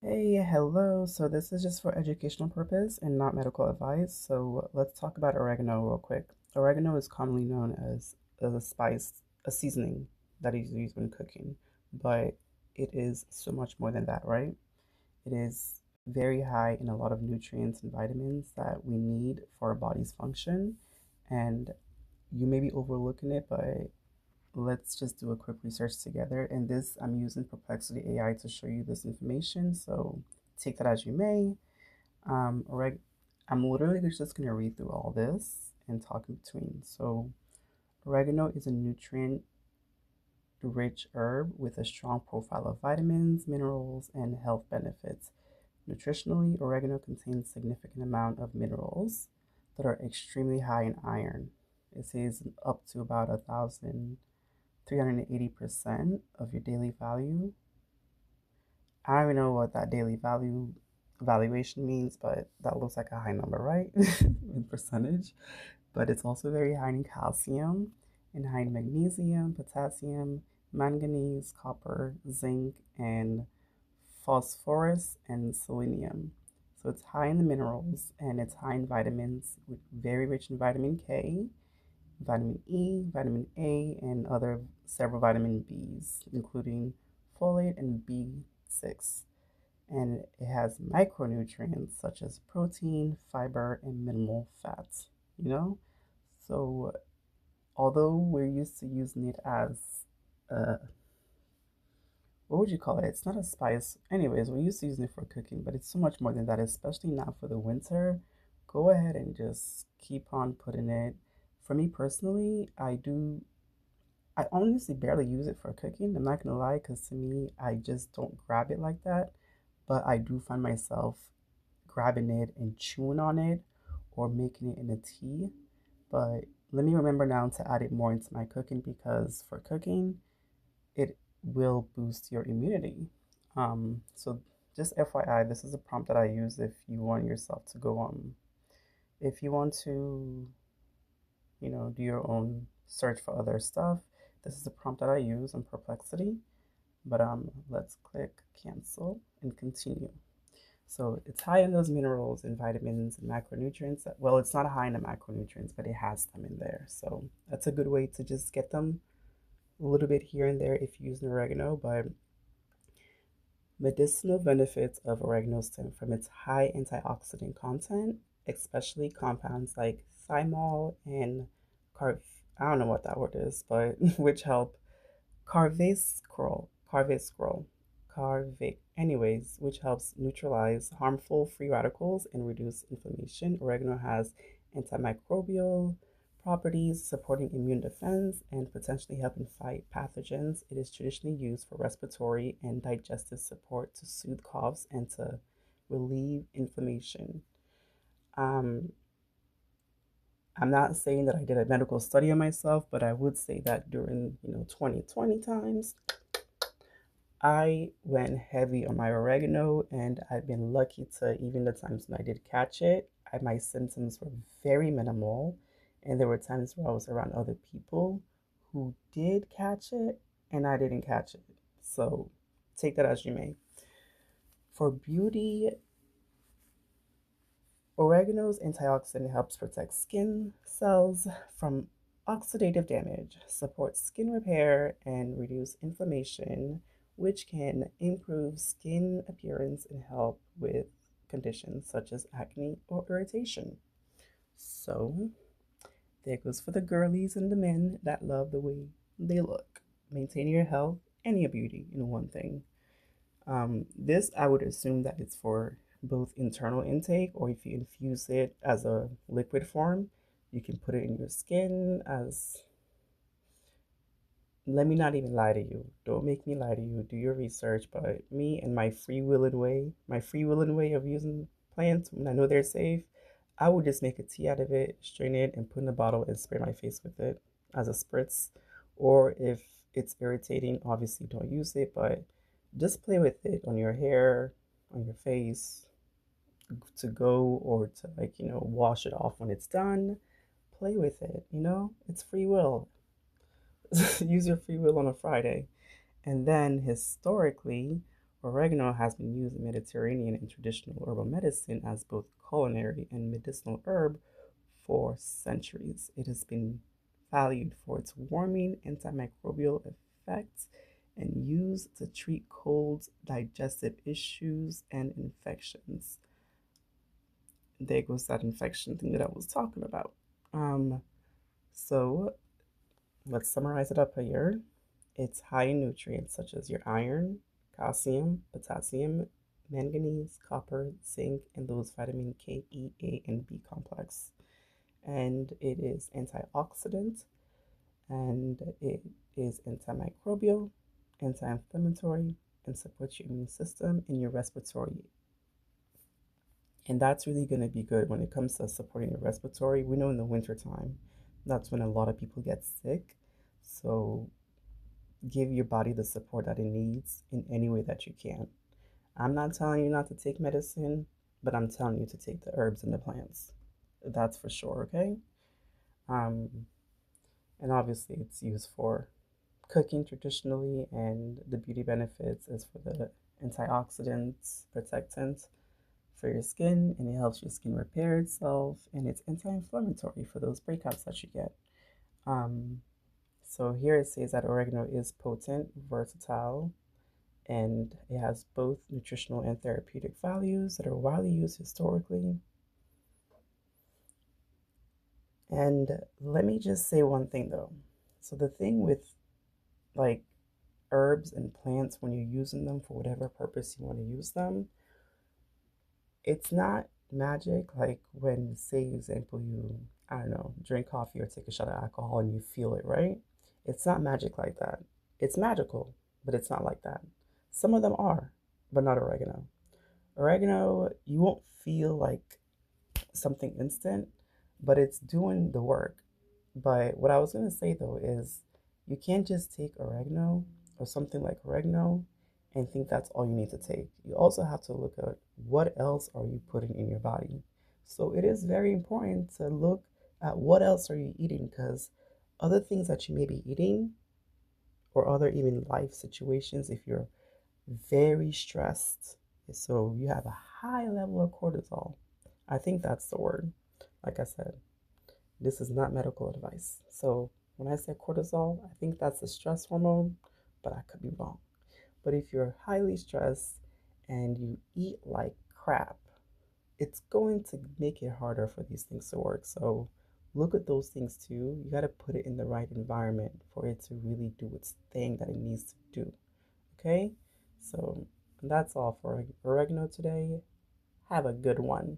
Hey, hello. So this is just for educational purpose and not medical advice. So let's talk about oregano real quick. Oregano is commonly known as a spice, a seasoning that is used when cooking, but it is so much more than that, right? It is very high in a lot of nutrients and vitamins that we need for our body's function. And you may be overlooking it, but let's just do a quick research together. And this, I'm using Perplexity AI to show you this information. So take that as you may. Reg, I'm literally just going to read through all this and talk in between. So oregano is a nutrient rich herb with a strong profile of vitamins, minerals, and health benefits. Nutritionally, oregano contains significant amount of minerals that are extremely high in iron. It says up to about 1,380% of your daily value. I don't even know what that daily value valuation means, but that looks like a high number, right? In percentage. But it's also very high in calcium and high in magnesium, potassium, manganese, copper, zinc, and phosphorus and selenium. So it's high in the minerals and it's high in vitamins, very rich in vitamin K, vitamin E, vitamin A, and other several vitamin Bs, including folate and B6. And it has micronutrients such as protein, fiber, and minimal fats. You know, so although we're used to using it as what would you call it? It's not a spice. Anyways, we're used to using it for cooking, but it's so much more than that, especially now for the winter. Go ahead and just keep on putting it. For me personally, I honestly barely use it for cooking. I'm not gonna lie, because to me, I just don't grab it like that. But I do find myself grabbing it and chewing on it or making it in a tea. But let me remember now to add it more into my cooking because for cooking, it will boost your immunity. So just FYI, this is a prompt that I use if you want yourself to go if you want to, do your own search for other stuff. This is a prompt that I use on Perplexity. But let's click cancel and continue. So it's high in those minerals and vitamins and macronutrients. Well, it's not high in the macronutrients, but it has them in there. So that's a good way to just get them a little bit here and there if you use an oregano. But medicinal benefits of oregano stem from its high antioxidant content, especially compounds like thymol and carv. I don't know what that word is, but which help carvascrol, which helps neutralize harmful free radicals and reduce inflammation. Oregano has antimicrobial properties supporting immune defense and potentially helping fight pathogens. It is traditionally used for respiratory and digestive support to soothe coughs and to relieve inflammation. Um, I'm not saying that I did a medical study on myself, but I would say that during 2020 times, I went heavy on my oregano, and I've been lucky to, even the times when I did catch it, my symptoms were very minimal. And there were times where I was around other people who did catch it, and I didn't catch it. So take that as you may. For beauty, oregano's antioxidant helps protect skin cells from oxidative damage, supports skin repair, and reduce inflammation, which can improve skin appearance and help with conditions such as acne or irritation. So, there goes for the girlies and the men that love the way they look. Maintain your health and your beauty in one thing. This, I would assume that it's for both internal intake, or if you infuse it as a liquid form, you can put it in your skin as. Let me not even lie to you. Don't make me lie to you. Do your research. But me and my free willing way of using plants when I know they're safe, I would just make a tea out of it, strain it, and put in a bottle and spray my face with it as a spritz. Or if it's irritating, obviously don't use it, but just play with it on your hair, on your face, to go or to wash it off when it's done. Play with it. It's free will. Use your free will on a Friday. And then historically, Oregano has been used in Mediterranean and traditional herbal medicine as both culinary and medicinal herb for centuries. It has been valued for its warming, antimicrobial effects and used to treat colds, digestive issues, and infections. There goes that infection thing that I was talking about. Um, so let's summarize it up here. It's high in nutrients such as your iron, calcium, potassium, manganese, copper, zinc, and those vitamin K, E, A, and B complex. And it is antioxidant, and it is antimicrobial, anti-inflammatory, and supports your immune system and your respiratory. And that's really going to be good when it comes to supporting your respiratory. We know in the wintertime, that's when a lot of people get sick. So give your body the support that it needs in any way that you can. I'm not telling you not to take medicine, but I'm telling you to take the herbs and the plants. That's for sure, okay? Um, and obviously, it's used for cooking traditionally, and the beauty benefits is for the antioxidants, protectants for your skin, and it helps your skin repair itself, and it's anti-inflammatory for those breakouts that you get. Um, so here it says that oregano is potent, versatile, and it has both nutritional and therapeutic values that are widely used historically. And let me just say one thing though. So the thing with like herbs and plants, when you're using them for whatever purpose you want to use them, it's not magic like when, say, example, you, I don't know, drink coffee or take a shot of alcohol and you feel it, right? It's not magic like that. It's magical, but it's not like that. Some of them are, but not oregano. Oregano, you won't feel like something instant, but it's doing the work. But what I was going to say though is you can't just take oregano or something like oregano and think that's all you need to take. You also have to look at what else are you putting in your body. So it is very important to look at what else are you eating, because other things that you may be eating or other even life situations, if you're very stressed, so you have a high level of cortisol. I think that's the word. Like I said, this is not medical advice. So when I say cortisol, I think that's the stress hormone, but I could be wrong. But if you're highly stressed and you eat like crap, it's going to make it harder for these things to work. So look at those things too. You got to put it in the right environment for it to really do its thing that it needs to do. Okay? So that's all for oregano today. Have a good one.